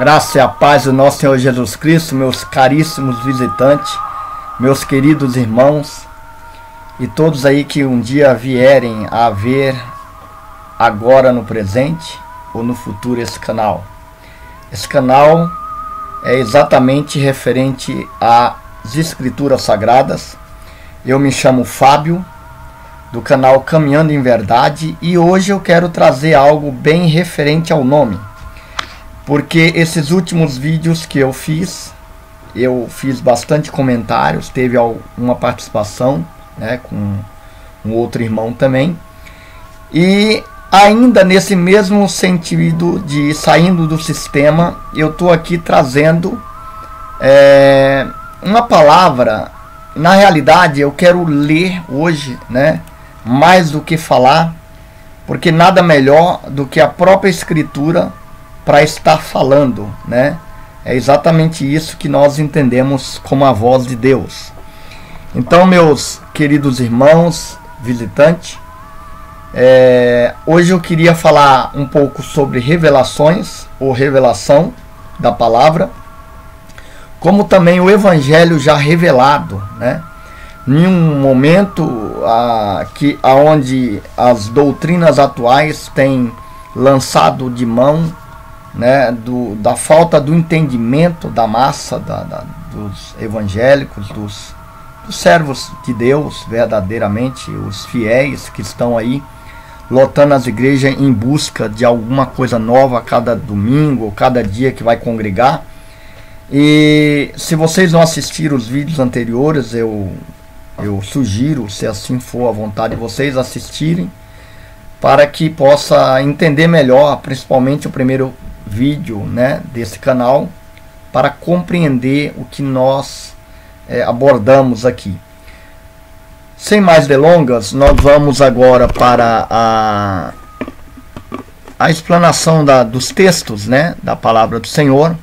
Graça e a paz do nosso Senhor Jesus Cristo, meus caríssimos visitantes, meus queridos irmãos e todos aí que um dia vierem a ver agora no presente ou no futuro esse canal. Esse canal é exatamente referente às Escrituras Sagradas. Eu me chamo Fábio, do canal Caminhando em Verdade, e hoje eu quero trazer algo bem referente ao nome. Porque esses últimos vídeos que eu fiz bastante comentários, teve uma participação, né, com um outro irmão também. E ainda nesse mesmo sentido de saindo do sistema, eu estou aqui trazendo uma palavra. Na realidade, eu quero ler hoje, né, mais do que falar, porque nada melhor do que a própria Escritura para estar falando, né? É exatamente isso que nós entendemos como a voz de Deus. Então, meus queridos irmãos, visitantes, hoje eu queria falar um pouco sobre revelações ou revelação da palavra, como também o Evangelho já revelado, né? Em um momento onde as doutrinas atuais têm lançado de mão, né, da falta do entendimento da massa dos evangélicos, dos servos de Deus, verdadeiramente, os fiéis que estão aí lotando as igrejas em busca de alguma coisa nova a cada domingo ou cada dia que vai congregar. E se vocês não assistiram os vídeos anteriores, eu sugiro, se assim for a vontade de vocês, assistirem, para que possa entender melhor, principalmente o primeiro vídeo, né, desse canal, para compreender o que nós abordamos aqui. Sem mais delongas, nós vamos agora para a explanação dos textos, né, da palavra do Senhor.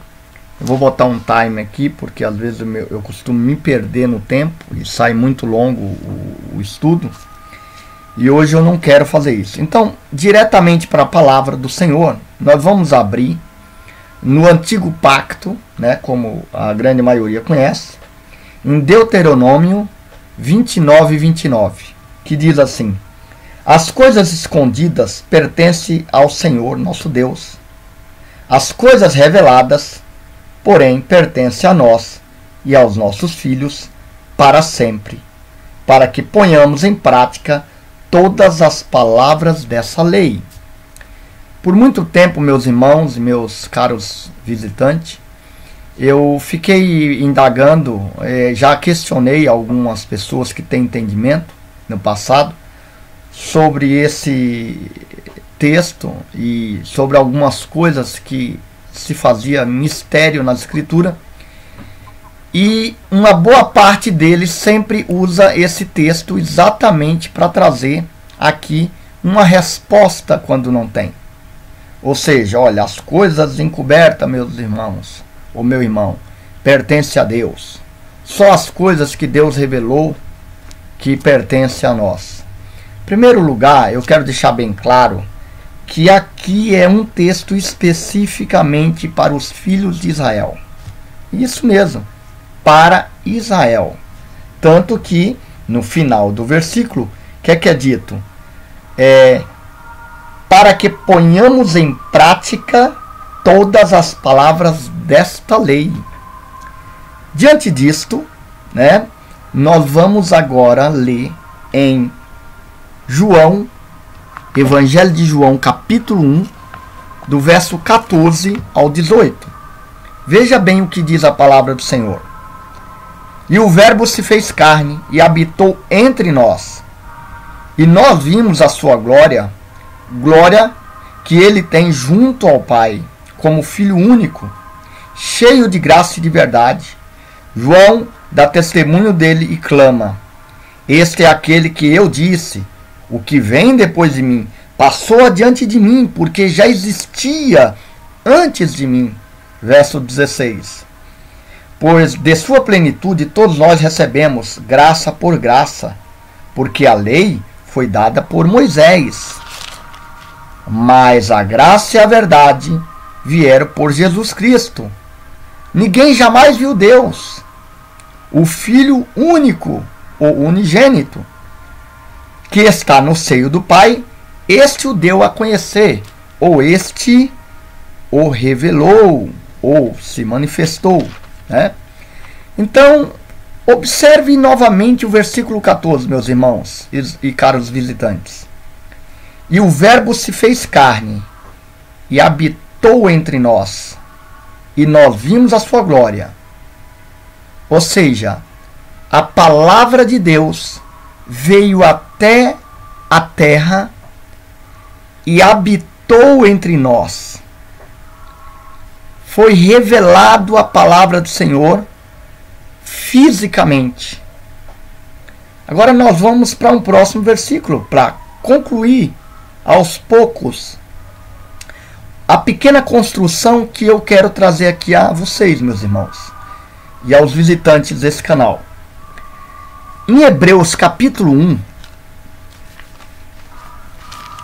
Eu vou botar um time aqui, porque às vezes eu costumo me perder no tempo e sai muito longo o estudo. E hoje eu não quero fazer isso. Então, diretamente para a palavra do Senhor, nós vamos abrir no Antigo Pacto, né, como a grande maioria conhece, em Deuteronômio 29:29, que diz assim: as coisas escondidas pertencem ao Senhor nosso Deus. As coisas reveladas, porém, pertencem a nós e aos nossos filhos para sempre, para que ponhamos em prática todas as palavras dessa lei. Por muito tempo, meus irmãos e meus caros visitantes, eu fiquei indagando, já questionei algumas pessoas que têm entendimento no passado sobre esse texto e sobre algumas coisas que se fazia mistério na Escritura, e uma boa parte deles sempre usa esse texto exatamente para trazer aqui uma resposta quando não tem. Ou seja, olha, as coisas encobertas, meus irmãos, ou meu irmão, pertencem a Deus. Só as coisas que Deus revelou que pertencem a nós. Em primeiro lugar, eu quero deixar bem claro que aqui é um texto especificamente para os filhos de Israel. Isso mesmo, para Israel. Tanto que, no final do versículo, o que é dito? Para que ponhamos em prática todas as palavras desta lei. Diante disto, né, nós vamos agora ler em João, Evangelho de João, capítulo 1, do verso 14 ao 18. Veja bem o que diz a palavra do Senhor. E o Verbo se fez carne e habitou entre nós. E nós vimos a sua glória, glória que ele tem junto ao Pai, como Filho único, cheio de graça e de verdade. João dá testemunho dele e clama: este é aquele que eu disse, o que vem depois de mim passou adiante de mim, porque já existia antes de mim. Verso 16. Pois de sua plenitude todos nós recebemos graça por graça, porque a lei foi dada por Moisés. Mas a graça e a verdade vieram por Jesus Cristo. Ninguém jamais viu Deus. O Filho único, ou unigênito, que está no seio do Pai, este o deu a conhecer, ou este o revelou, ou se manifestou, né? Então, observe novamente o versículo 14, meus irmãos e caros visitantes. E o Verbo se fez carne e habitou entre nós, e nós vimos a sua glória. Ou seja, a palavra de Deus veio até a terra e habitou entre nós. Foi revelado a palavra do Senhor fisicamente. Agora nós vamos para um próximo versículo para concluir aos poucos a pequena construção que eu quero trazer aqui a vocês, meus irmãos, e aos visitantes desse canal. Em Hebreus capítulo 1,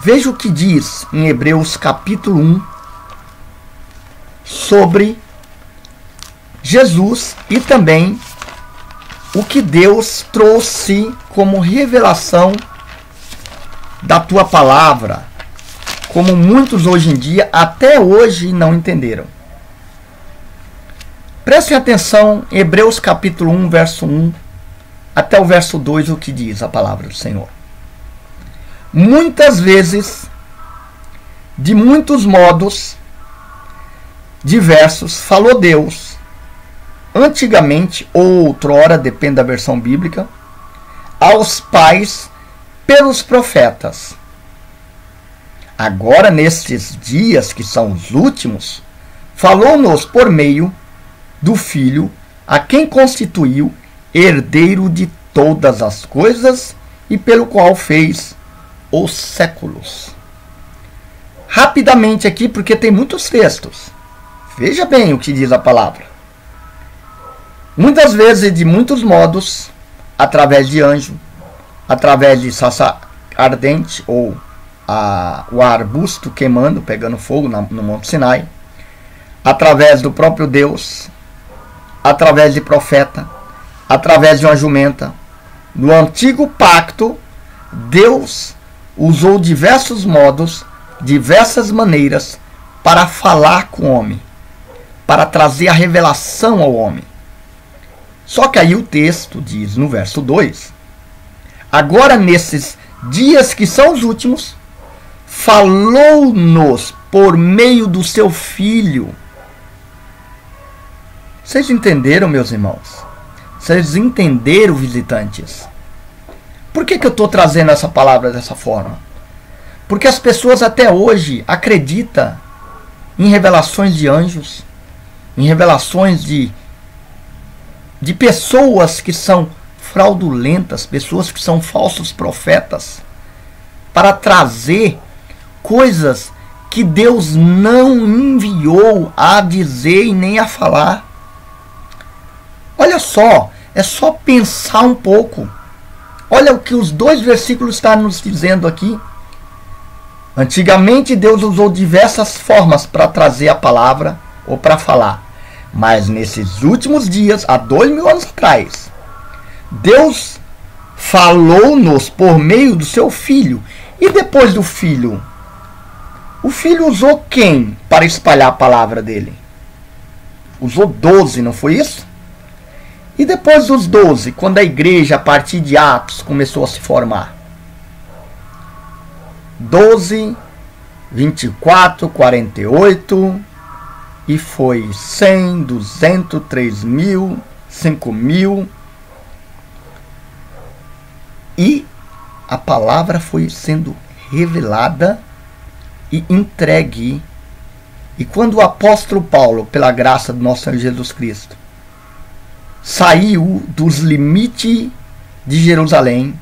veja o que diz em Hebreus capítulo 1 sobre Jesus e também o que Deus trouxe como revelação da tua palavra, como muitos hoje em dia, até hoje, não entenderam. Prestem atenção em Hebreus capítulo 1, verso 1 até o verso 2, o que diz a palavra do Senhor. Muitas vezes, de muitos modos diversos, falou Deus, antigamente ou outrora, depende da versão bíblica, aos pais pelos profetas. Agora, nestes dias que são os últimos, falou-nos por meio do Filho, a quem constituiu herdeiro de todas as coisas e pelo qual fez os séculos. Rapidamente aqui, porque tem muitos textos. Veja bem o que diz a palavra. Muitas vezes e de muitos modos, através de anjo, através de sarça ardente ou o arbusto queimando, pegando fogo no Monte Sinai, através do próprio Deus, através de profeta, através de uma jumenta. No antigo pacto, Deus usou diversos modos, diversas maneiras para falar com o homem, para trazer a revelação ao homem. Só que aí o texto diz no verso 2: agora nesses dias que são os últimos, falou-nos por meio do seu Filho. Vocês entenderam, meus irmãos? Vocês entenderam, visitantes? Por que eu estou trazendo essa palavra dessa forma? Porque as pessoas até hoje acreditam em revelações de anjos, em revelações de pessoas que são fraudulentas, pessoas que são falsos profetas, para trazer coisas que Deus não enviou a dizer e nem a falar. Olha só, é só pensar um pouco. Olha o que os dois versículos estão nos dizendo aqui. Antigamente Deus usou diversas formas para trazer a palavra ou para falar. Mas nesses últimos dias, há 2000 anos atrás, Deus falou-nos por meio do seu Filho. E depois do Filho? O Filho usou quem para espalhar a palavra dele? Usou 12, não foi isso? E depois dos 12, quando a igreja, a partir de Atos, começou a se formar? 12, 24, 48, e foi 100, 200, 3.000, 5.000. E a palavra foi sendo revelada e entregue. E quando o apóstolo Paulo, pela graça do nosso Senhor Jesus Cristo, saiu dos limites de Jerusalém,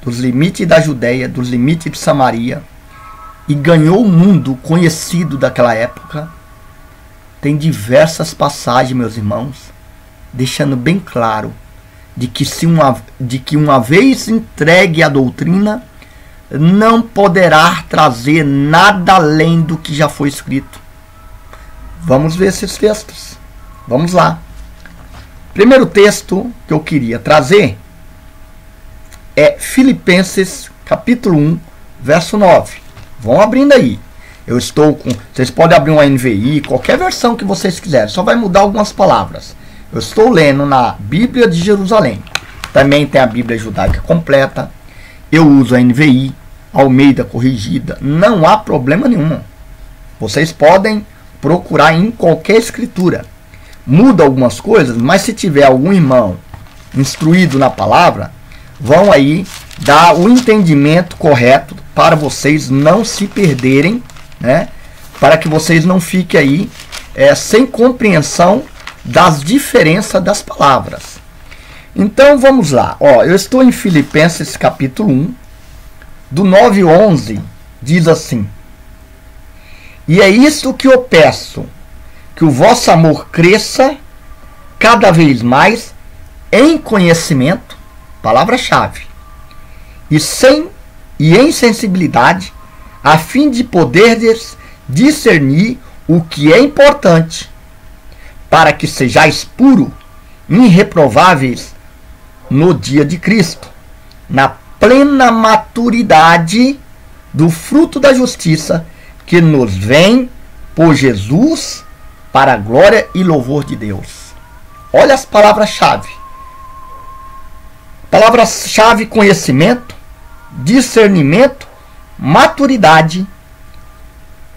dos limites da Judéia, dos limites de Samaria, e ganhou o mundo conhecido daquela época, tem diversas passagens, meus irmãos, deixando bem claro de que uma vez entregue a doutrina, não poderá trazer nada além do que já foi escrito. Vamos ver esses textos. Vamos lá. Primeiro texto que eu queria trazer é Filipenses capítulo 1, verso 9. Vão abrindo aí. Eu estou com... Vocês podem abrir uma NVI, qualquer versão que vocês quiserem. Só vai mudar algumas palavras. Eu estou lendo na Bíblia de Jerusalém. Também tem a Bíblia judaica completa. Eu uso a NVI, Almeida corrigida. Não há problema nenhum. Vocês podem procurar em qualquer escritura. Muda algumas coisas, mas se tiver algum irmão instruído na palavra, vão aí dar o entendimento correto para vocês não se perderem, né? Para que vocês não fiquem aí sem compreensão das diferenças das palavras. Então vamos lá. Ó, eu estou em Filipenses capítulo 1, do 9 ao 11, diz assim: E é isto que eu peço, que o vosso amor cresça cada vez mais em conhecimento, palavra-chave, e em sensibilidade, a fim de poderdes discernir o que é importante, para que sejais puros, irreprováveis no dia de Cristo, na plena maturidade do fruto da justiça que nos vem por Jesus, para a glória e louvor de Deus. Olha as palavras-chave. Palavra-chave: conhecimento, discernimento, maturidade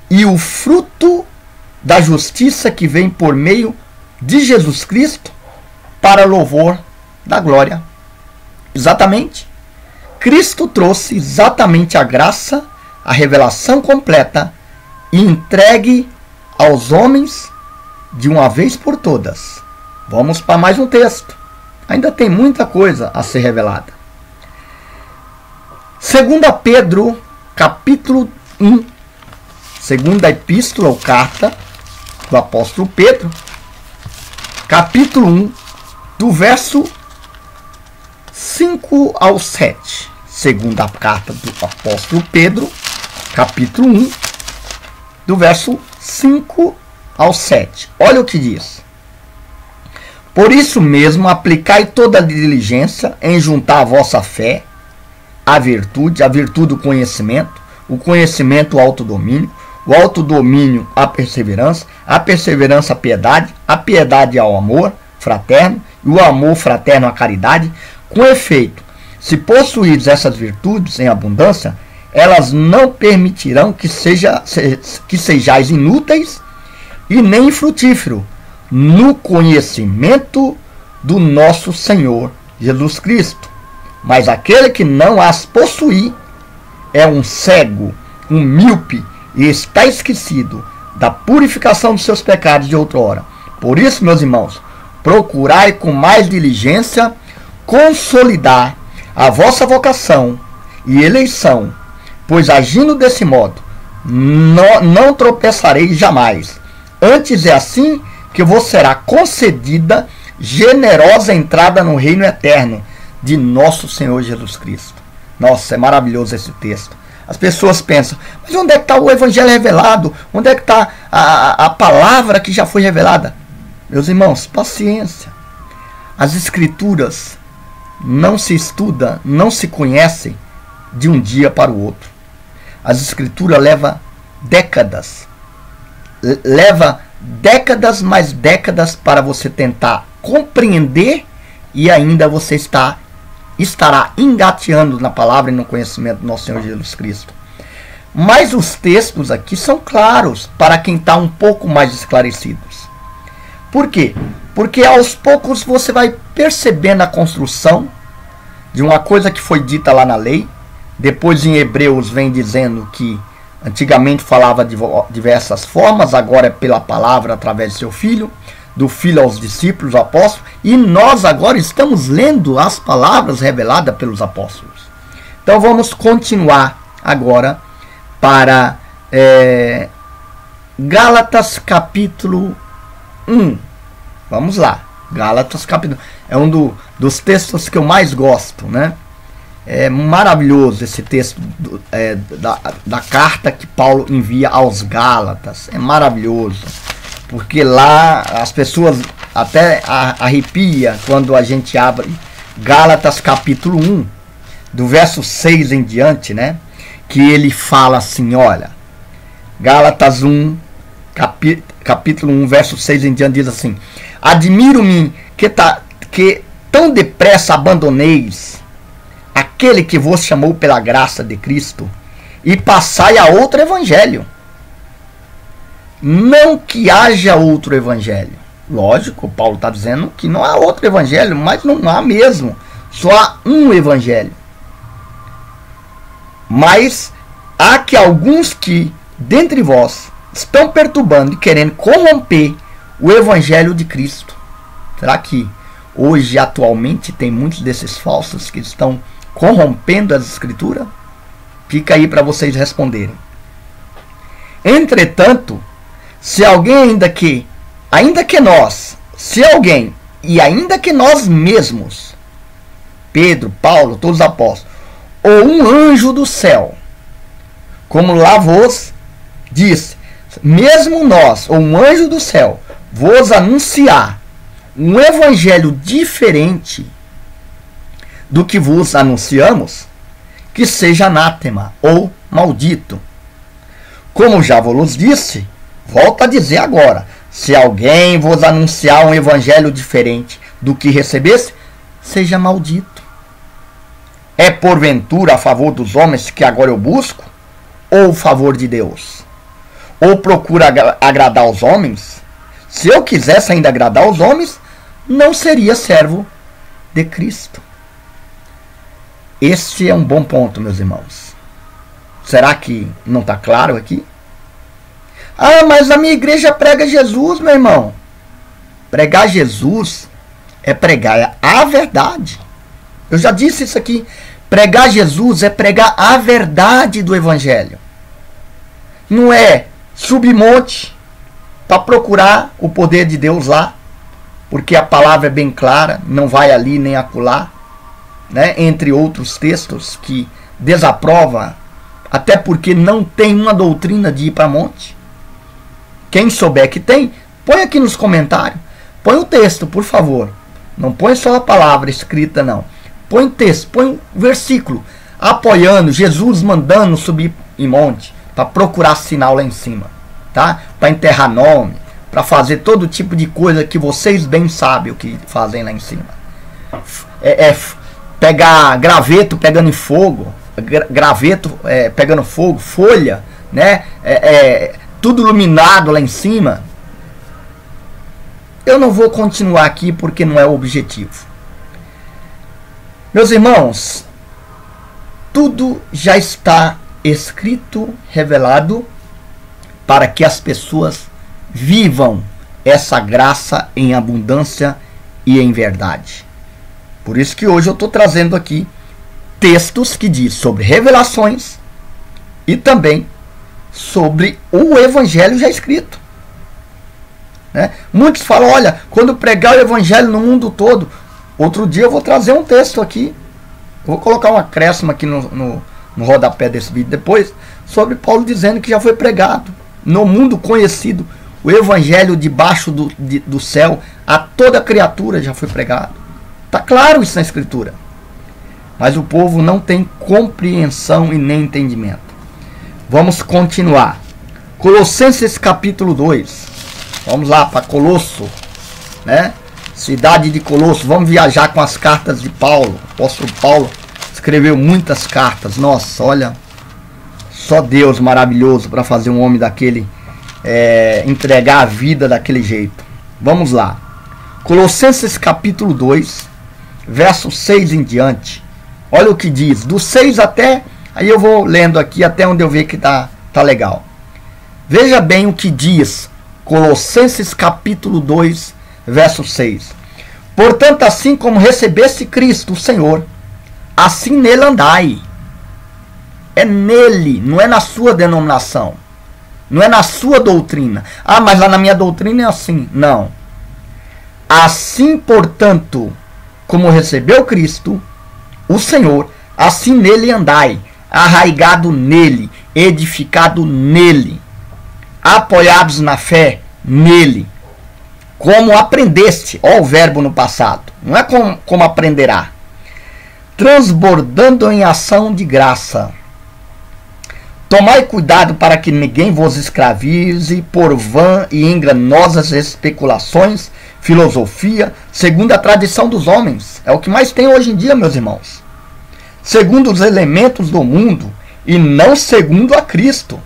e o fruto da justiça que vem por meio de Jesus Cristo para louvor da glória. Exatamente. Cristo trouxe exatamente a graça, a revelação completa e entregue aos homens de uma vez por todas. Vamos para mais um texto. Ainda tem muita coisa a ser revelada. 2 Pedro, capítulo 1. Segunda epístola ou carta do apóstolo Pedro, capítulo 1, do verso 5 ao 7. Segunda carta do apóstolo Pedro, capítulo 1, do verso 5 ao 7. Olha o que diz: Por isso mesmo, aplicai toda a diligência em juntar a vossa fé, a virtude o conhecimento, o conhecimento o autodomínio, o autodomínio a perseverança a piedade, a piedade ao amor fraterno, e o amor fraterno à caridade. Com efeito, se possuídes essas virtudes em abundância, elas não permitirão que sejais inúteis e nem infrutífero no conhecimento do nosso Senhor Jesus Cristo. Mas aquele que não as possuir é um cego, um míope, e está esquecido da purificação dos seus pecados de outrora. Por isso, meus irmãos, procurai com mais diligência consolidar a vossa vocação e eleição, pois agindo desse modo, não tropeçareis jamais. Antes é assim que vos será concedida generosa entrada no reino eterno de nosso Senhor Jesus Cristo. Nossa, é maravilhoso esse texto. As pessoas pensam, mas onde é que está o evangelho revelado? Onde é que está a palavra que já foi revelada? Meus irmãos, paciência. As escrituras não se estudam, não se conhecem de um dia para o outro. As escrituras levam décadas. Leva décadas mais décadas para você tentar compreender, e ainda você estará engateando na palavra e no conhecimento do nosso Senhor Jesus Cristo. Mas os textos aqui são claros para quem está um pouco mais esclarecidos. Por quê? Porque aos poucos você vai percebendo a construção de uma coisa que foi dita lá na lei. Depois em Hebreus vem dizendo que antigamente falava de diversas formas, agora é pela palavra através do seu filho, do filho aos discípulos, apóstolos, e nós agora estamos lendo as palavras reveladas pelos apóstolos. Então vamos continuar agora para Gálatas capítulo 1. Vamos lá. Gálatas capítulo 1. É um dos textos que eu mais gosto, né? É maravilhoso esse texto da carta que Paulo envia aos Gálatas. É maravilhoso. porque lá as pessoas até arrepia quando a gente abre Gálatas capítulo 1, do verso 6 em diante, né? Que ele fala assim, olha, Gálatas 1, capítulo 1, verso 6 em diante, diz assim: admiro-me que tão depressa abandoneis aquele que vos chamou pela graça de Cristo e passai a outro evangelho. Não que haja outro evangelho. Lógico, Paulo está dizendo que não há outro evangelho, mas não há mesmo. Só há um evangelho. Mas há que alguns que, dentre vós, estão perturbando e querendo corromper o evangelho de Cristo. Será que hoje, atualmente, tem muitos desses falsos que estão corrompendo as escrituras? Fica aí para vocês responderem. Entretanto, se alguém ainda que nós, se alguém, e ainda que nós mesmos, Pedro, Paulo, todos os apóstolos, ou um anjo do céu, como lá vos disse, mesmo nós, ou um anjo do céu, vos anunciar um evangelho diferente do que vos anunciamos, que seja anátema ou maldito. Como já vos disse, volto a dizer agora, se alguém vos anunciar um evangelho diferente do que recebesse, seja maldito. É porventura a favor dos homens que agora eu busco, ou a favor de Deus? Ou procuro agradar os homens? Se eu quisesse ainda agradar os homens, não seria servo de Cristo. Esse é um bom ponto, meus irmãos. Será que não está claro aqui? Ah, mas a minha igreja prega Jesus, meu irmão. Pregar Jesus é pregar a verdade. Eu já disse isso aqui. Pregar Jesus é pregar a verdade do evangelho. Não é subir monte para procurar o poder de Deus lá, porque a palavra é bem clara, não vai ali nem acolá, né? Entre outros textos que desaprova, até porque não tem uma doutrina de ir para monte. Quem souber que tem, põe aqui nos comentários. Põe o texto, por favor. Não põe só a palavra escrita, não. Põe o texto, põe o versículo, apoiando Jesus mandando subir em monte, para procurar sinal lá em cima, tá? Para enterrar nome, para fazer todo tipo de coisa que vocês bem sabem o que fazem lá em cima. Pegar graveto pegando em fogo, graveto pegando fogo, folha, né? Tudo iluminado lá em cima. Eu não vou continuar aqui porque não é o objetivo. Meus irmãos, tudo já está escrito, revelado, para que as pessoas vivam essa graça em abundância e em verdade. Por isso que hoje eu estou trazendo aqui textos que diz sobre revelações e também sobre o evangelho já escrito, né? Muitos falam, olha, quando pregar o evangelho no mundo todo, outro dia eu vou trazer um texto aqui, vou colocar um acréscimo aqui no rodapé desse vídeo depois, sobre Paulo dizendo que já foi pregado no mundo conhecido, o evangelho debaixo do céu, a toda criatura já foi pregado. Está claro isso na escritura, mas o povo não tem compreensão e nem entendimento. Vamos continuar. Colossenses capítulo 2. Vamos lá para Colosso, né? Cidade de Colosso. Vamos viajar com as cartas de Paulo. O apóstolo Paulo escreveu muitas cartas. Nossa, olha, só Deus maravilhoso para fazer um homem daquele entregar a vida daquele jeito. Vamos lá. Colossenses capítulo 2, verso 6 em diante. Olha o que diz. Do 6 até... Aí eu vou lendo aqui até onde eu ver que tá legal. Veja bem o que diz Colossenses capítulo 2, verso 6. Portanto, assim como recebeste Cristo, o Senhor, assim nele andai. É nele, não é na sua denominação. Não é na sua doutrina. Ah, mas lá na minha doutrina é assim. Não. Assim, portanto, como recebeu Cristo, o Senhor, assim nele andai. Arraigado nele, edificado nele, apoiados na fé, nele, como aprendeste, ó o verbo no passado, não é como aprenderá, transbordando em ação de graça. Tomai cuidado para que ninguém vos escravize por vã e enganosas especulações, filosofia, segundo a tradição dos homens. É o que mais tem hoje em dia, meus irmãos. Segundo os elementos do mundo, e não segundo a Cristo.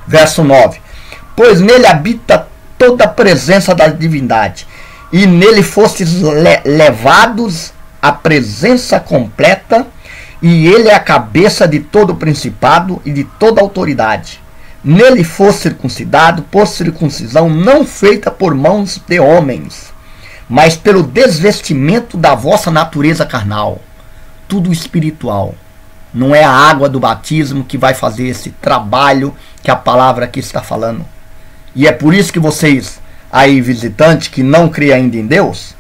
Verso 9. Pois nele habita toda a presença da divindade, e nele fostes levados à presença completa, e ele é a cabeça de todo principado e de toda autoridade. Nele foste circuncidado por circuncisão não feita por mãos de homens, mas pelo desvestimento da vossa natureza carnal. Tudo espiritual. Não é a água do batismo que vai fazer esse trabalho que a palavra aqui está falando. E é por isso que vocês, aí visitantes que não creem ainda em Deus,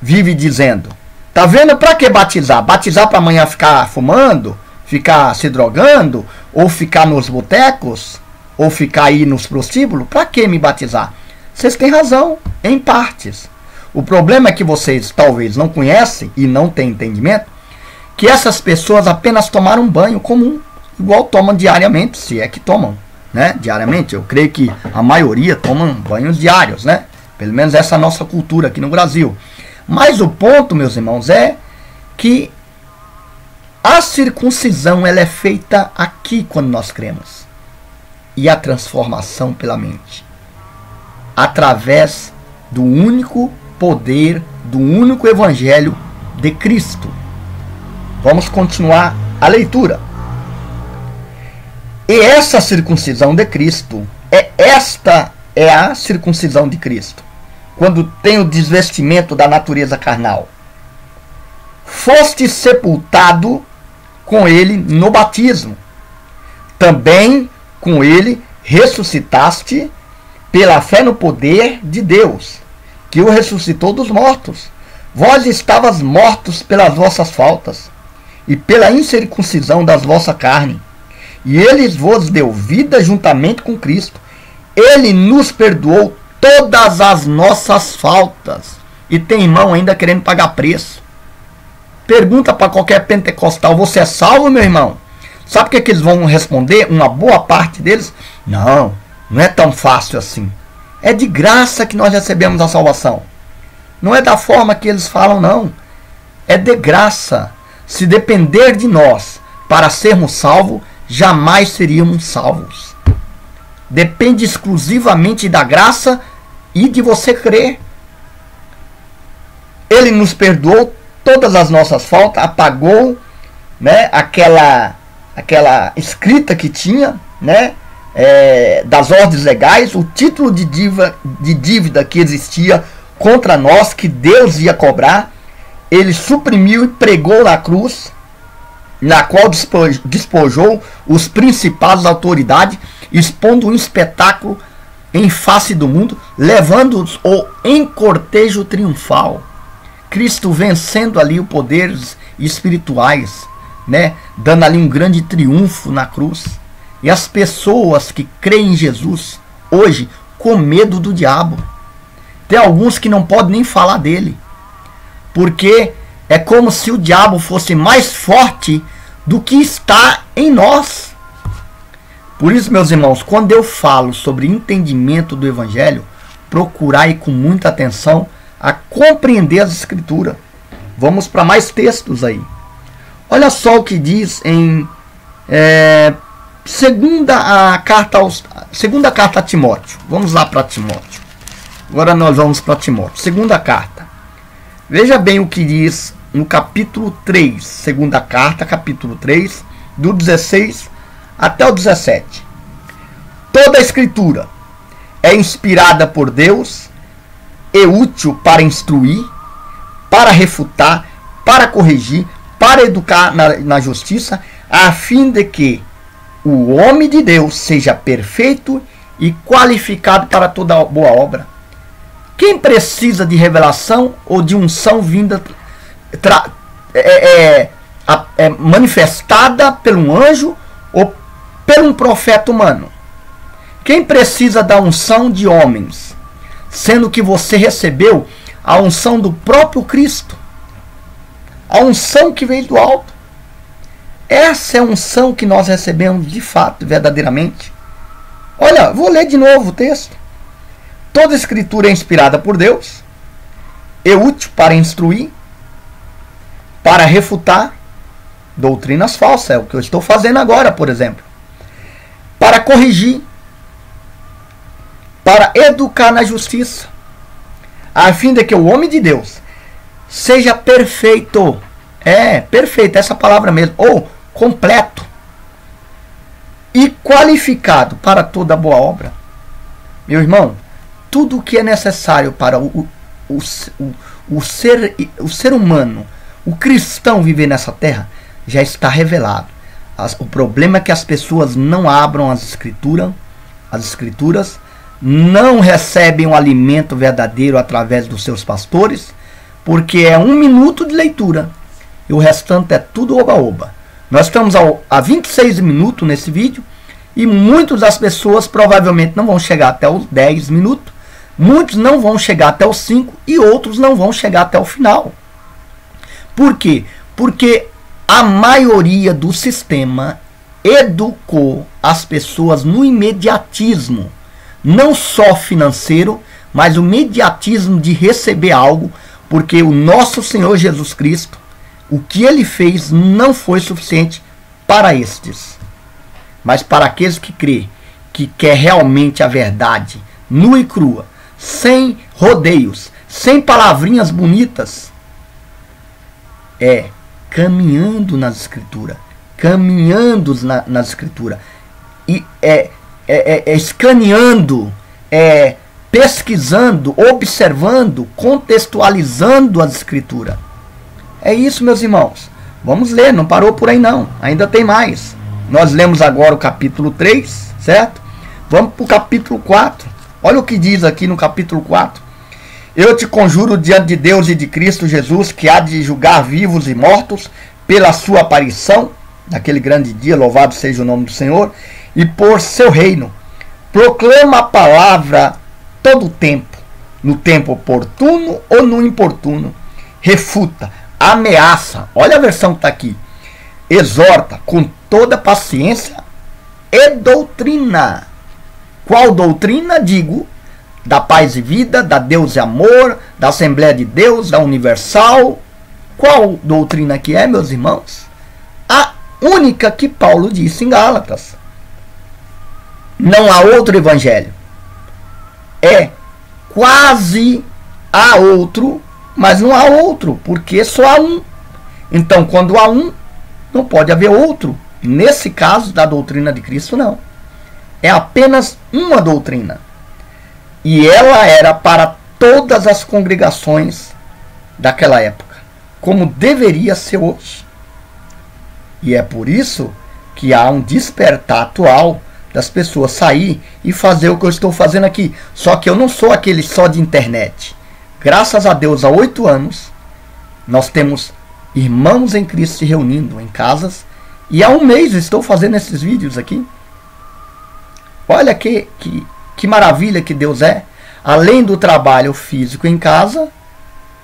vive dizendo, tá vendo para que batizar? Batizar para amanhã ficar fumando, ficar se drogando, ou ficar nos botecos, ou ficar aí nos prostíbulos? Para que me batizar? Vocês têm razão, em partes. O problema é que vocês talvez não conhecem e não têm entendimento que essas pessoas apenas tomaram um banho comum, igual tomam diariamente, se é que tomam, né? Diariamente, eu creio que a maioria tomam banhos diários, né? Pelo menos essa é a nossa cultura aqui no Brasil. Mas o ponto, meus irmãos, é que a circuncisão ela é feita aqui quando nós cremos. E a transformação pela mente. Através do único poder, do único evangelho de Cristo. Vamos continuar a leitura. E essa circuncisão de Cristo, esta é a circuncisão de Cristo. Quando tem o desvestimento da natureza carnal. Foste sepultado com ele no batismo. Também com ele ressuscitaste pela fé no poder de Deus, que o ressuscitou dos mortos. Vós estavas mortos pelas vossas faltas e pela incircuncisão das vossa carne. E ele vos deu vida juntamente com Cristo. Ele nos perdoou todas as nossas faltas. E tem irmão ainda querendo pagar preço. Pergunta para qualquer pentecostal, você é salvo, meu irmão? Sabe o que eles vão responder? Uma boa parte deles, não é tão fácil assim. É de graça que nós recebemos a salvação. Não é da forma que eles falam, não. É de graça. Se depender de nós para sermos salvos, jamais seríamos salvos. Depende exclusivamente da graça e de você crer. Ele nos perdoou todas as nossas faltas, apagou, né, aquela escrita que tinha, né, das ordens legais, o título de dívida que existia contra nós, que Deus ia cobrar. Ele suprimiu e pregou na cruz, na qual despojou os principados da autoridade, expondo um espetáculo em face do mundo, levando-os em cortejo triunfal. Cristo vencendo ali os poderes espirituais, né? Dando ali um grande triunfo na cruz. E as pessoas que creem em Jesus hoje com medo do diabo. Tem alguns que não podem nem falar dele, porque é como se o diabo fosse mais forte do que está em nós. Por isso, meus irmãos, quando eu falo sobre entendimento do Evangelho, procurai com muita atenção a compreender as Escrituras. Vamos para mais textos aí. Olha só o que diz em segunda carta a Timóteo. Vamos lá para Timóteo. Agora nós vamos para Timóteo. Segunda carta. Veja bem o que diz no capítulo 3. Segunda carta, capítulo 3, do 16 até o 17. Toda a Escritura é inspirada por Deus e útil para instruir, para refutar, para corrigir, para educar na justiça, a fim de que o homem de Deus seja perfeito e qualificado para toda boa obra. Quem precisa de revelação ou de unção vinda manifestada por um anjo ou por um profeta humano? Quem precisa da unção de homens, sendo que você recebeu a unção do próprio Cristo? A unção que veio do alto. Essa é a unção que nós recebemos de fato, verdadeiramente. Olha, vou ler de novo o texto. Toda escritura é inspirada por Deus, é útil para instruir, para refutar doutrinas falsas, é o que eu estou fazendo agora, por exemplo, para corrigir, para educar na justiça, a fim de que o homem de Deus seja perfeito. Perfeito, essa palavra mesmo, ou completo e qualificado para toda boa obra. Meu irmão, tudo o que é necessário para o ser humano, o cristão viver nessa terra, já está revelado. O problema é que as pessoas não abram as escrituras, não recebem o alimento verdadeiro através dos seus pastores, porque é 1 minuto de leitura e o restante é tudo oba-oba. Nós estamos a 26 minutos nesse vídeo e muitas das pessoas provavelmente não vão chegar até os 10 minutos, muitos não vão chegar até os 5 e outros não vão chegar até o final. Por quê? Porque a maioria do sistema educou as pessoas no imediatismo, não só financeiro, mas o imediatismo de receber algo, porque o nosso Senhor Jesus Cristo, o que ele fez não foi suficiente para estes, mas para aqueles que crê, que quer realmente a verdade, nua e crua, sem rodeios, sem palavrinhas bonitas, caminhando nas escrituras, e escaneando, pesquisando, observando, contextualizando as escrituras. É isso, meus irmãos. Vamos ler, não parou por aí não, ainda tem mais. Nós lemos agora o capítulo 3, certo? Vamos para o capítulo 4. Olha o que diz aqui no capítulo 4. Eu te conjuro diante de Deus e de Cristo Jesus, que há de julgar vivos e mortos pela sua aparição, naquele grande dia, louvado seja o nome do Senhor, e por seu reino. Proclama a palavra todo o tempo, no tempo oportuno ou no importuno. Refuta, ameaça, olha a versão que está aqui, exorta com toda paciência e doutrina. Qual doutrina? Digo, da paz e vida, da Deus e amor, da Assembleia de Deus, da Universal. Qual doutrina que é, meus irmãos? A única que Paulo disse em Gálatas. Não há outro evangelho. Quase há outro, mas não há outro, porque só há um. Então, quando há um, não pode haver outro. Nesse caso da doutrina de Cristo, não. É apenas uma doutrina. E ela era para todas as congregações daquela época, como deveria ser hoje. E é por isso que há um despertar atual das pessoas sair e fazer o que eu estou fazendo aqui. Só que eu não sou aquele só de internet. Graças a Deus, há 8 anos, nós temos irmãos em Cristo se reunindo em casas. E há 1 mês estou fazendo esses vídeos aqui. Olha que maravilha que Deus é. Além do trabalho físico em casa,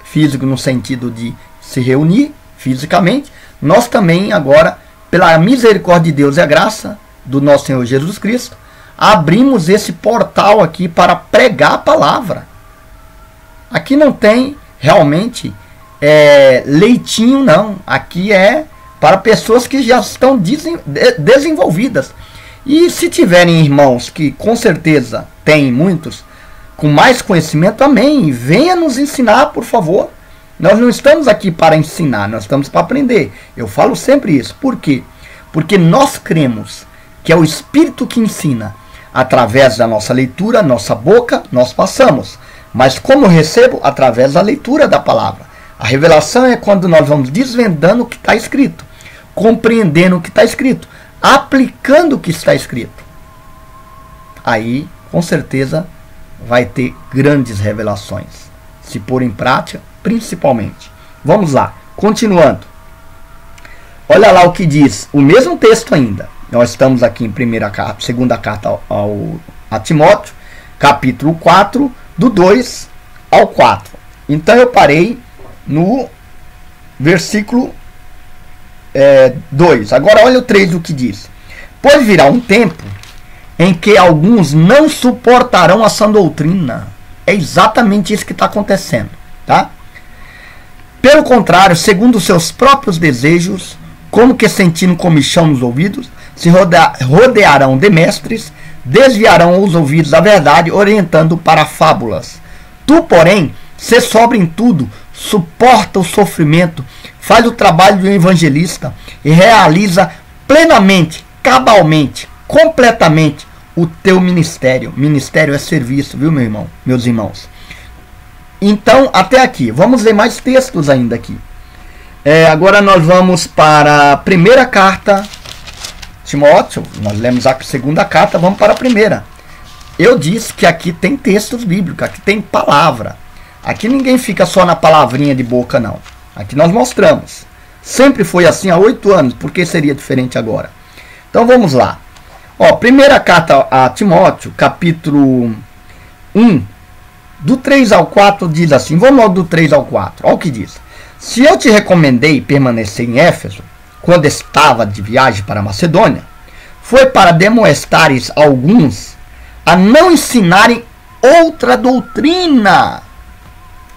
físico no sentido de se reunir fisicamente, nós também agora, pela misericórdia de Deus e a graça do nosso Senhor Jesus Cristo, abrimos esse portal aqui para pregar a palavra. Aqui não tem realmente leitinho, não. Aqui é para pessoas que já estão desenvolvidas. E se tiverem irmãos que com certeza tem muitos com mais conhecimento, amém, venha nos ensinar, por favor. Nós não estamos aqui para ensinar, nós estamos para aprender. Eu falo sempre isso. Por quê? Porque nós cremos que é o Espírito que ensina. Através da nossa leitura, nossa boca, nós passamos. Mas como eu recebo? Através da leitura da palavra. A revelação é quando nós vamos desvendando o que está escrito, compreendendo o que está escrito, aplicando o que está escrito. Aí, com certeza, vai ter grandes revelações, se pôr em prática, principalmente. Vamos lá, continuando. Olha lá o que diz, o mesmo texto ainda. Nós estamos aqui em segunda carta a Timóteo, capítulo 4, do 2 ao 4. Então eu parei no versículo 2. Agora olha o 3 do que diz. Pois virá um tempo em que alguns não suportarão a sã doutrina. É exatamente isso que está acontecendo, tá? Pelo contrário, segundo os seus próprios desejos, como que sentindo comichão nos ouvidos, se rodearão de mestres, desviarão os ouvidos da verdade, orientando para fábulas. Tu, porém, sê sóbrio em tudo, suporta o sofrimento, faz o trabalho de um evangelista e realiza plenamente, cabalmente, completamente o teu ministério. Ministério é serviço, viu, meu irmão, meus irmãos? Então, até aqui. Vamos ler mais textos ainda aqui. Agora nós vamos para a primeira carta, Timóteo. Nós lemos a segunda carta, vamos para a primeira. Eu disse que aqui tem textos bíblicos, aqui tem palavra. Aqui ninguém fica só na palavrinha de boca, não. Aqui nós mostramos. Sempre foi assim há 8 anos, por que seria diferente agora? Então vamos lá. Primeira carta a Timóteo, capítulo 1, do 3 ao 4, diz assim. Vamos logo do 3 ao 4. Olha o que diz. Se eu te recomendei permanecer em Éfeso, quando estava de viagem para Macedônia, foi para demonstrares alguns a não ensinarem outra doutrina.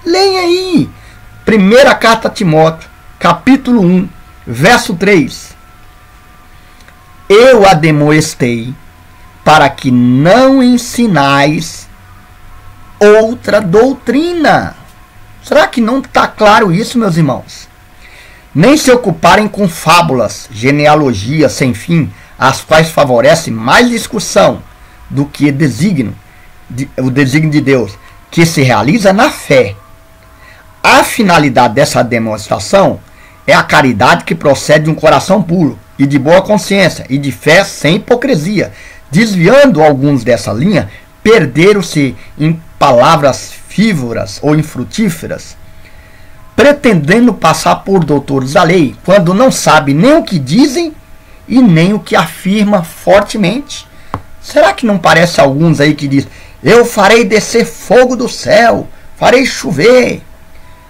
Leia aí. Primeira carta a Timóteo, capítulo 1, verso 3. Eu a demonstrei para que não ensinais outra doutrina. Será que não está claro isso, meus irmãos? Nem se ocuparem com fábulas, genealogias sem fim, as quais favorecem mais discussão do que o desígnio de Deus, que se realiza na fé. A finalidade dessa demonstração é a caridade que procede de um coração puro e de boa consciência e de fé sem hipocrisia. Desviando alguns dessa linha, perderam-se em palavras frívolas ou infrutíferas, pretendendo passar por doutores da lei, quando não sabem nem o que dizem e nem o que afirma fortemente. Será que não parece alguns aí que diz: eu farei descer fogo do céu, farei chover.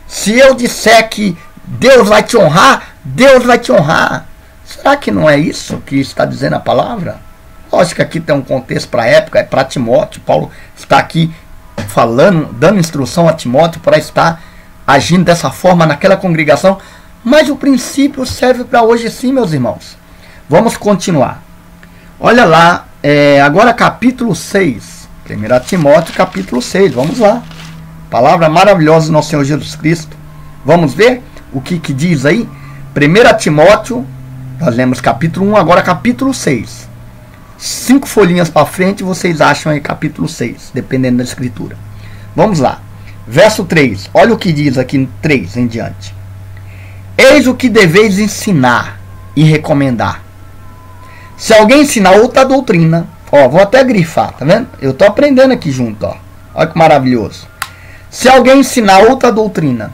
Se eu disser que Deus vai te honrar, Deus vai te honrar. Será que não é isso que está dizendo a palavra? Lógico que aqui tem um contexto para a época, é para Timóteo. Paulo está aqui falando, dando instrução a Timóteo para estar agindo dessa forma naquela congregação. Mas o princípio serve para hoje sim, meus irmãos. Vamos continuar. Olha lá, agora capítulo 6. 1 Timóteo capítulo 6, vamos lá. Palavra maravilhosa do nosso Senhor Jesus Cristo. Vamos ver o que diz aí? 1 Timóteo, nós lemos capítulo 1, agora capítulo 6. 5 folhinhas para frente vocês acham aí capítulo 6, dependendo da escritura. Vamos lá. Verso 3. Olha o que diz aqui no 3 em diante. Eis o que deveis ensinar e recomendar. Se alguém ensinar outra doutrina, vou até grifar, tá vendo? Eu estou aprendendo aqui junto, olha que maravilhoso. Se alguém ensinar outra doutrina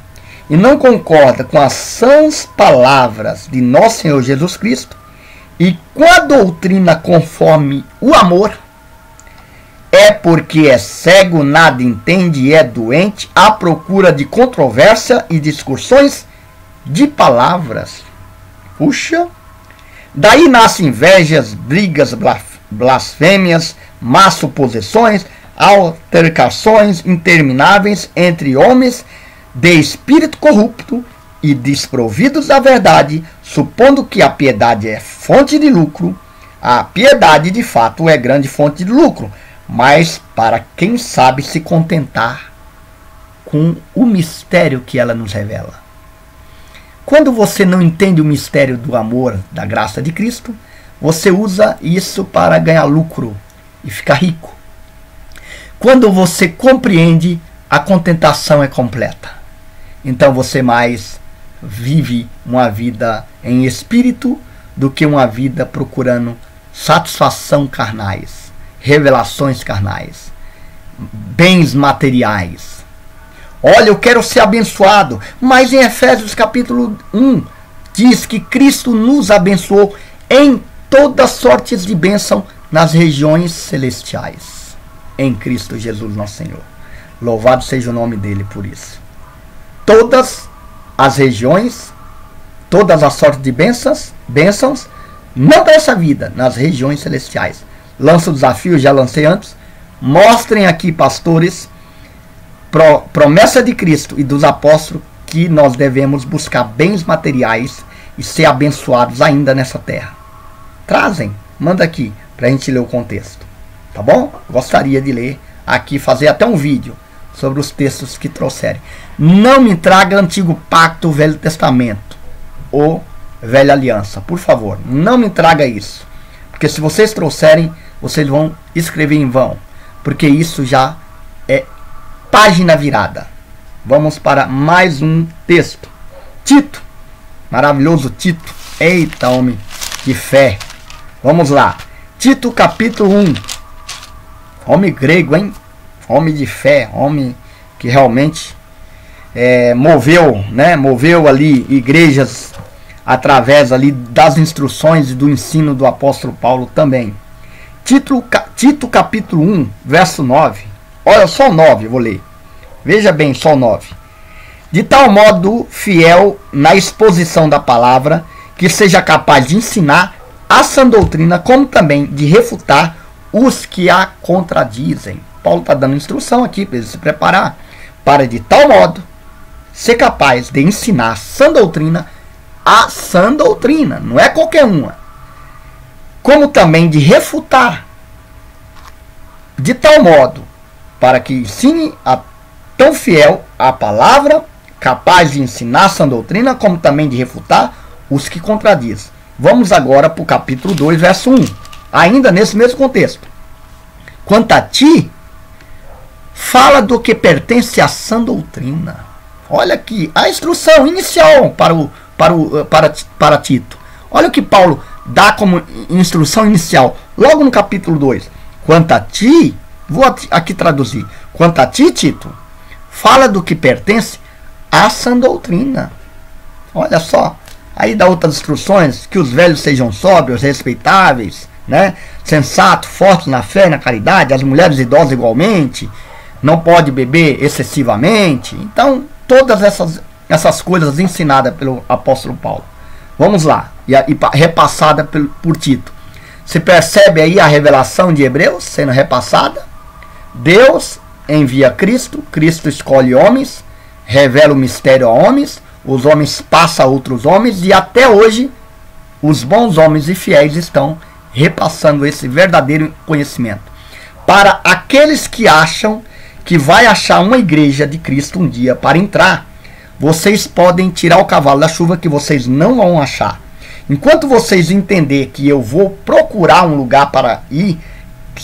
e não concorda com as sãs palavras de nosso Senhor Jesus Cristo e com a doutrina conforme o amor, é porque é cego, nada entende e é doente, à procura de controvérsia e discussões de palavras. Puxa! Daí nascem invejas, brigas, blasfêmias, más suposições, altercações intermináveis entre homens de espírito corrupto e desprovidos da verdade, supondo que a piedade é fonte de lucro. A piedade de fato é grande fonte de lucro, mas para quem sabe se contentar com o mistério que ela nos revela. Quando você não entende o mistério do amor, da graça de Cristo, você usa isso para ganhar lucro e ficar rico. Quando você compreende, a contentação é completa. Então você mais vive uma vida em espírito do que uma vida procurando satisfação carnais, revelações carnais, bens materiais. Olha, eu quero ser abençoado, mas em Efésios capítulo 1 diz que Cristo nos abençoou em todas sortes de bênção nas regiões celestiais. em Cristo Jesus nosso Senhor. Louvado seja o nome dele por isso. Todas as regiões, todas as sortes de bênçãos, não dessa vida, nas regiões celestiais. Lanço o desafio, já lancei antes. Mostrem aqui, pastores, promessa de Cristo e dos apóstolos, que nós devemos buscar bens materiais e ser abençoados ainda nessa terra. Trazem, manda aqui, para a gente ler o contexto. Tá bom? Gostaria de ler aqui, fazer até um vídeo sobre os textos que trouxerem. Não me traga Antigo Pacto, Velho Testamento ou Velha Aliança, por favor. Não me traga isso. Porque se vocês trouxerem, vocês vão escrever em vão. Porque isso já é página virada. Vamos para mais um texto. Tito. Maravilhoso Tito. Eita, homem, que fé. Vamos lá. Tito capítulo 1. Homem grego, hein? Homem de fé. Homem que realmente moveu ali igrejas através ali das instruções e do ensino do apóstolo Paulo também. Tito capítulo 1, verso 9. Olha, só o 9 eu vou ler. Veja bem, só o 9. De tal modo fiel na exposição da palavra, que seja capaz de ensinar a sã doutrina, como também de refutar os que a contradizem. Paulo está dando instrução aqui para ele se preparar, para de tal modo ser capaz de ensinar a sã doutrina, não é qualquer uma, como também de refutar, de tal modo, para que ensine a tão fiel a palavra, capaz de ensinar a sã doutrina, como também de refutar os que contradizem. Vamos agora para o capítulo 2, verso 1, ainda nesse mesmo contexto. Quanto a ti, fala do que pertence à sã doutrina. Olha aqui, a instrução inicial para Tito. Olha o que Paulo dá como instrução inicial, logo no capítulo 2. Quanto a ti, vou aqui traduzir. Quanto a ti, Tito, fala do que pertence à sã doutrina. Olha só, aí dá outras instruções, que os velhos sejam sóbrios, respeitáveis, né? Sensato, fortes na fé e na caridade, as mulheres idosas igualmente, não pode beber excessivamente. Então, todas essas coisas ensinadas pelo apóstolo Paulo. Vamos lá, e repassada por Tito. Se percebe aí a revelação de Hebreus sendo repassada? Deus envia Cristo, Cristo escolhe homens, revela o mistério a homens, os homens passam a outros homens, e até hoje os bons homens e fiéis estão repassando esse verdadeiro conhecimento para aqueles que acham que vai achar uma igreja de Cristo um dia para entrar. Vocês podem tirar o cavalo da chuva, que vocês não vão achar. Enquanto vocês entenderem que eu vou procurar um lugar para ir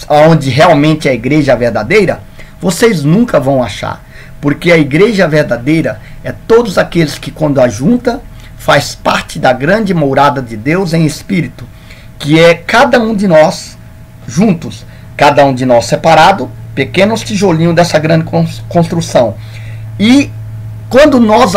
onde realmente é a igreja verdadeira, vocês nunca vão achar. Porque a igreja verdadeira é todos aqueles que, quando ajunta, faz parte da grande morada de Deus em espírito, que é cada um de nós juntos, cada um de nós separado, pequenos tijolinhos dessa grande construção. E quando nós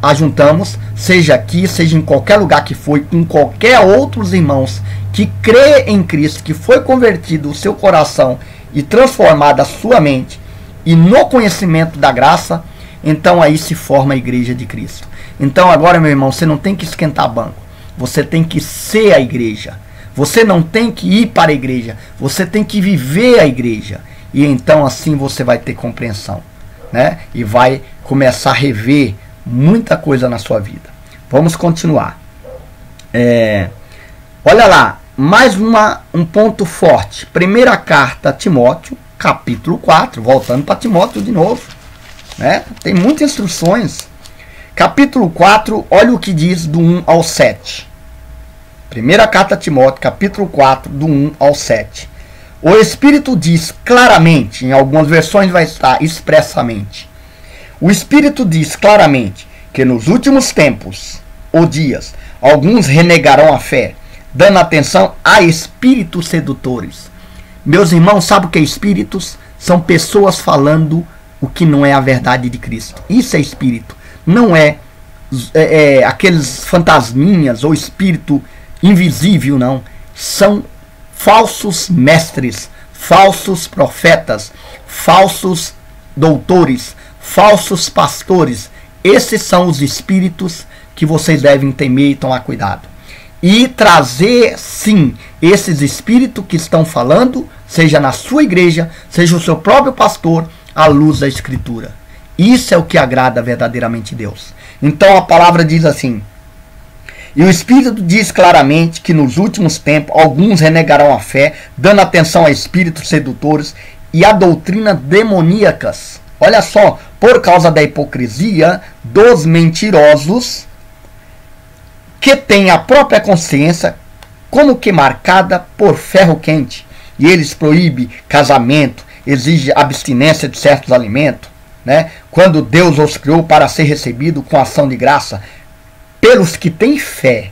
ajuntamos, seja aqui, seja em qualquer lugar que foi, com qualquer outros irmãos que crê em Cristo, que foi convertido o seu coração e transformado a sua mente, e no conhecimento da graça, então aí se forma a igreja de Cristo. Então agora, meu irmão, você não tem que esquentar banco, você tem que ser a igreja. Você não tem que ir para a igreja, você tem que viver a igreja. E então assim você vai ter compreensão, né? E vai começar a rever muita coisa na sua vida. Vamos continuar. Olha lá, mais um ponto forte. Primeira carta a Timóteo, capítulo 4, voltando para Timóteo de novo, né? Tem muitas instruções. Capítulo 4, olha o que diz do 1 ao 7. Primeira carta a Timóteo, capítulo 4, do 1 ao 7. O Espírito diz claramente, em algumas versões vai estar expressamente. O Espírito diz claramente que nos últimos tempos, ou dias, alguns renegarão a fé, dando atenção a espíritos sedutores. Meus irmãos, sabe o que é espíritos? São pessoas falando o que não é a verdade de Cristo. Isso é espírito. Não é aqueles fantasminhas ou espírito invisível, não. São falsos mestres, falsos profetas, falsos doutores, falsos pastores. Esses são os espíritos que vocês devem temer e tomar cuidado. E trazer, sim, esses espíritos que estão falando, seja na sua igreja, seja o seu próprio pastor, à luz da Escritura. Isso é o que agrada verdadeiramente Deus. Então a palavra diz assim: e o Espírito diz claramente que nos últimos tempos alguns renegarão a fé, dando atenção a espíritos sedutores e a doutrinas demoníacas. Olha só, por causa da hipocrisia dos mentirosos, que têm a própria consciência como que marcada por ferro quente. E eles proíbem casamento, exigem abstinência de certos alimentos, né? Quando Deus os criou para ser recebido com ação de graça pelos que têm fé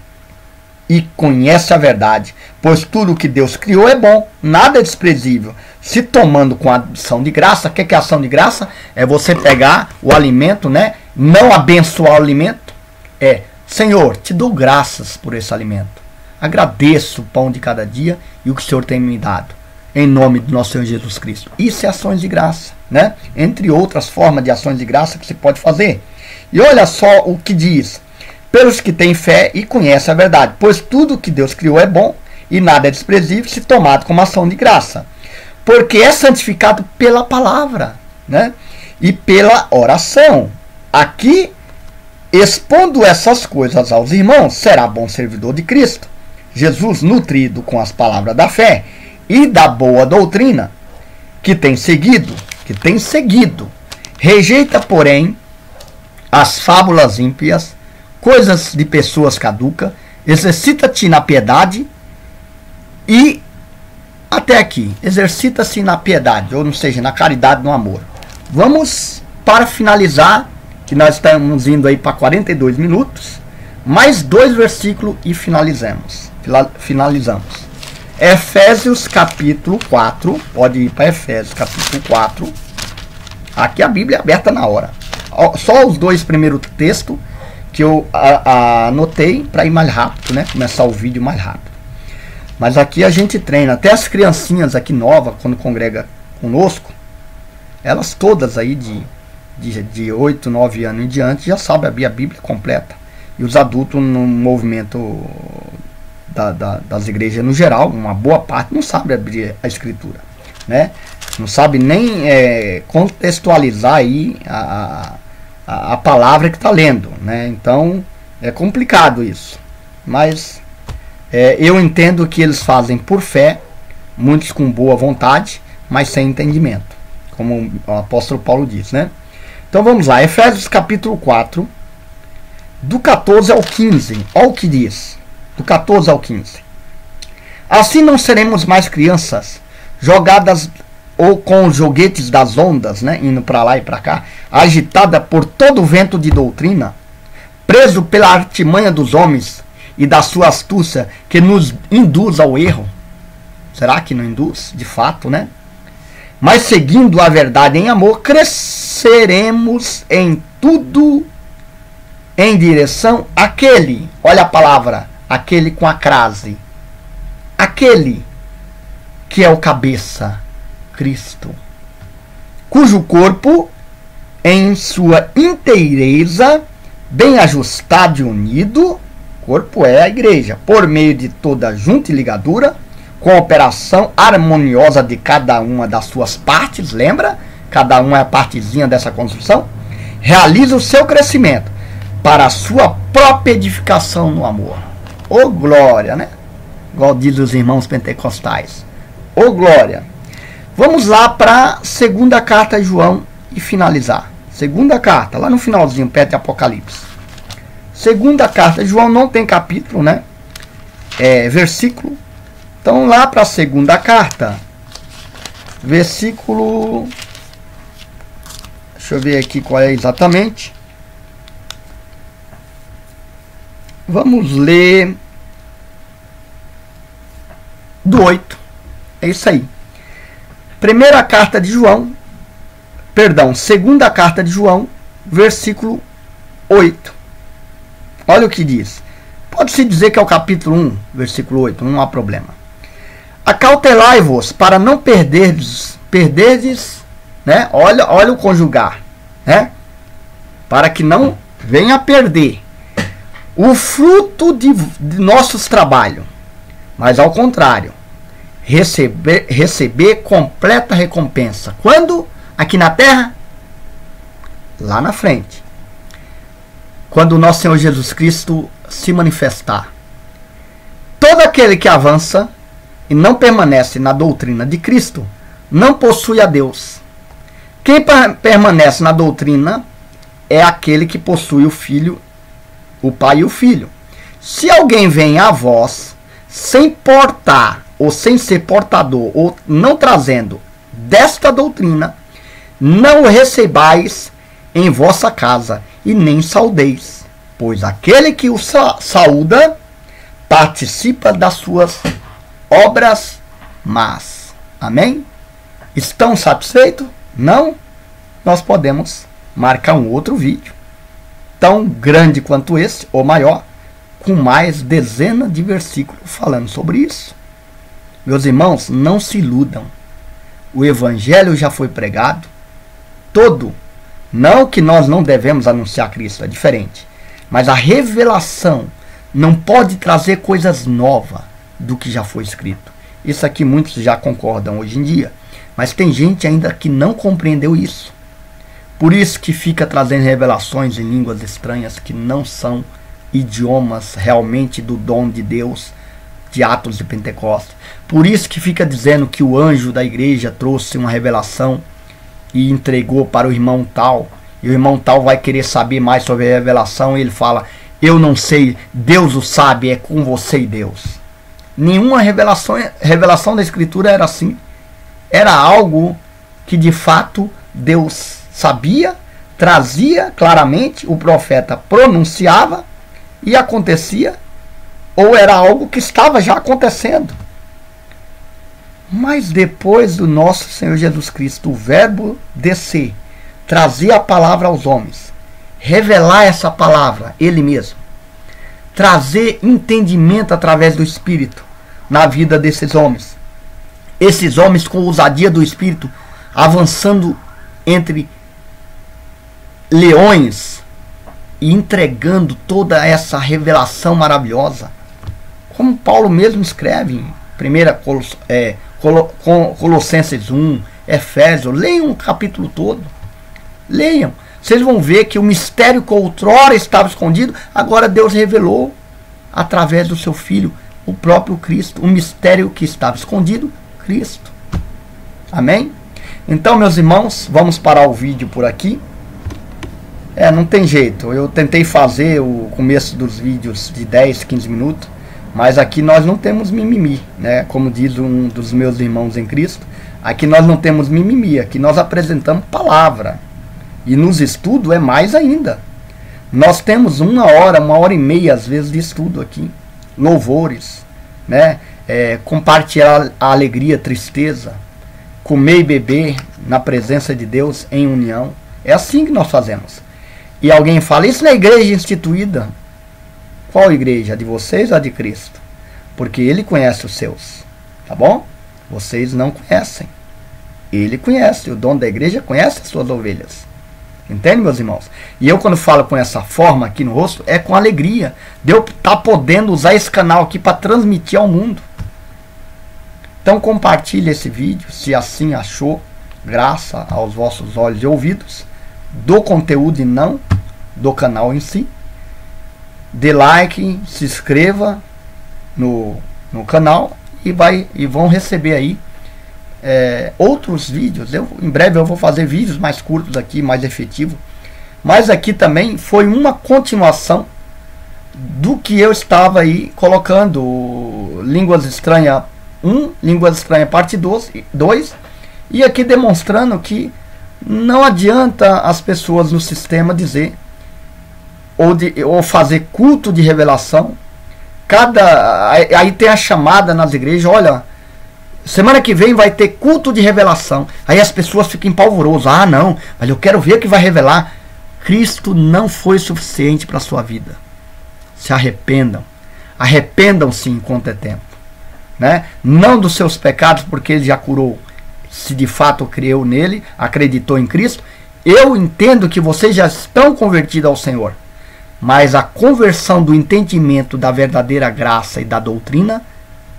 e conhecem a verdade. Pois tudo que Deus criou é bom, nada é desprezível, se tomando com a ação de graça. O que é ação de graça? É você pegar o alimento, né? Não abençoar o alimento. Senhor, te dou graças por esse alimento. Agradeço o pão de cada dia e o que o Senhor tem me dado. Em nome do nosso Senhor Jesus Cristo. Isso é ações de graça, né? Entre outras formas de ações de graça que você pode fazer. E olha só o que diz: pelos que têm fé e conhecem a verdade. Pois tudo que Deus criou é bom e nada é desprezível se tomado como ação de graça. Porque é santificado pela palavra, né? E pela oração. Aqui, expondo essas coisas aos irmãos, será bom servidor de Cristo Jesus, nutrido com as palavras da fé e da boa doutrina, que tem seguido, rejeita, porém, as fábulas ímpias, coisas de pessoas caducas, exercita-te na piedade e, até aqui, exercita-se na piedade, ou seja, na caridade, no amor. Vamos, para finalizar, que nós estamos indo aí para 42 minutos, mais 2 versículos e finalizamos. Efésios capítulo 4, pode ir para Efésios capítulo 4, aqui a Bíblia é aberta na hora. Só os 2 primeiros textos que eu anotei para ir mais rápido, né? Começar o vídeo mais rápido. Mas aqui a gente treina, até as criancinhas aqui novas, quando congrega conosco, elas todas aí de 8, 9 anos em diante já sabem abrir a Bíblia completa. E os adultos no movimento das igrejas no geral, uma boa parte não sabe abrir a Escritura, né? Não sabe nem contextualizar aí a palavra que está lendo, né? Então é complicado isso, mas eu entendo que eles fazem por fé, muitos com boa vontade, mas sem entendimento, como o apóstolo Paulo diz, né? Então vamos lá, Efésios capítulo 4, do 14 ao 15, olha o que diz, do 14 ao 15. Assim não seremos mais crianças, jogadas ou com os joguetes das ondas, né, indo para lá e para cá, agitada por todo o vento de doutrina, preso pela artimanha dos homens e da sua astúcia que nos induz ao erro. Será que não induz? De fato, né? Mas seguindo a verdade em amor, cresceremos em tudo em direção àquele, olha a palavra, aquele com a crase, aquele que é o cabeça, Cristo, cujo corpo, em sua inteireza, bem ajustado e unido, corpo é a igreja, por meio de toda junta e ligadura, com a operação harmoniosa de cada uma das suas partes, lembra? Cada uma é a partezinha dessa construção, realiza o seu crescimento para a sua própria edificação no amor. Ô glória, né? Igual diz os irmãos pentecostais. Ô glória. Vamos lá para a segunda carta de João e finalizar. Segunda carta, lá no finalzinho, perto de Apocalipse. Segunda carta de João não tem capítulo, né? Versículo. Então lá para a segunda carta, versículo, deixa eu ver aqui qual é exatamente. Vamos ler do 8. É isso aí. Primeira carta de João, perdão, segunda carta de João, versículo 8. Olha o que diz. Pode-se dizer que é o capítulo 1, versículo 8, não há problema. Acautelai-vos para não perderdes, né? Olha o conjugar, né? Para que não venha a perder o fruto de nossos trabalhos, mas ao contrário, receber completa recompensa. Quando? Aqui na terra? Lá na frente. Quando o nosso Senhor Jesus Cristo se manifestar. Todo aquele que avança e não permanece na doutrina de Cristo, não possui a Deus. Quem permanece na doutrina é aquele que possui o Filho, o Pai e o Filho. Se alguém vem a vós, sem portar, ou sem ser portador, ou não trazendo desta doutrina, não o recebais em vossa casa, e nem saudeis, pois aquele que o saúda participa das suas obras más. Amém? Estão satisfeitos? Não? Nós podemos marcar um outro vídeo, tão grande quanto esse, ou maior, com mais dezenas de versículos falando sobre isso. Meus irmãos, não se iludam. O Evangelho já foi pregado, todo. Não que nós não devemos anunciar Cristo, é diferente. Mas a revelação não pode trazer coisas novas do que já foi escrito. Isso aqui muitos já concordam hoje em dia. Mas tem gente ainda que não compreendeu isso. Por isso que fica trazendo revelações em línguas estranhas que não são idiomas realmente do dom de Deus, de Atos de Pentecostes. Por isso que fica dizendo que o anjo da igreja trouxe uma revelação e entregou para o irmão tal, e o irmão tal vai querer saber mais sobre a revelação, e ele fala, eu não sei, Deus o sabe, é com você e Deus. Nenhuma revelação da Escritura era assim. Era algo que de fato Deus sabia, trazia claramente, o profeta pronunciava e acontecia, ou era algo que estava já acontecendo. Mas depois do nosso Senhor Jesus Cristo, o verbo descer, trazer a palavra aos homens, revelar essa palavra, ele mesmo, trazer entendimento através do Espírito na vida desses homens. Esses homens com ousadia do Espírito, avançando entre leões e entregando toda essa revelação maravilhosa. Como Paulo mesmo escreve em 1 Colossenses 1, Efésios, leiam o capítulo todo. Leiam. Vocês vão ver que o mistério que outrora estava escondido, agora Deus revelou através do seu Filho, o próprio Cristo. O mistério que estava escondido, Cristo. Amém? Então, meus irmãos, vamos parar o vídeo por aqui. Não tem jeito. Eu tentei fazer o começo dos vídeos de 10, 15 minutos. Mas aqui nós não temos mimimi, né? Como diz um dos meus irmãos em Cristo, aqui nós não temos mimimi, aqui nós apresentamos palavra. E nos estudos é mais ainda. Nós temos 1 hora, 1h30 às vezes de estudo aqui. Louvores, né? Compartilhar a alegria, a tristeza, comer e beber na presença de Deus em união. É assim que nós fazemos. E alguém fala, isso não é igreja instituída? Qual igreja? A de vocês ou a de Cristo? Porque Ele conhece os seus. Tá bom? Vocês não conhecem. Ele conhece. O dono da igreja conhece as suas ovelhas. Entende, meus irmãos? E eu, quando falo com essa forma aqui no rosto, é com alegria. Deus está podendo usar esse canal aqui para transmitir ao mundo. Então compartilhe esse vídeo, se assim achou, graça aos vossos olhos e ouvidos, do conteúdo e não do canal em si. Dê like, se inscreva no canal e vão receber aí outros vídeos. Em breve eu vou fazer vídeos mais curtos aqui, mais efetivos. Mas aqui também foi uma continuação do que eu estava aí colocando. Línguas Estranhas 1, Línguas Estranhas parte 2. E aqui demonstrando que não adianta as pessoas no sistema dizer ou fazer culto de revelação. Aí tem a chamada nas igrejas, olha, semana que vem vai ter culto de revelação. Aí as pessoas ficam empolvorosas. Ah, não, mas eu quero ver o que vai revelar. Cristo não foi suficiente para a sua vida. Se arrependam. Arrependam-se enquanto é tempo. né? Não dos seus pecados, porque ele já curou, se de fato creu nele, acreditou em Cristo. Eu entendo que vocês já estão convertidos ao Senhor, mas a conversão do entendimento da verdadeira graça e da doutrina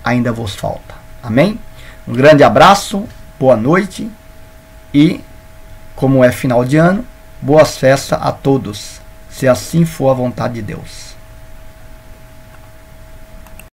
ainda vos falta. Amém? Um grande abraço, boa noite e, como é final de ano, boas festas a todos, se assim for a vontade de Deus.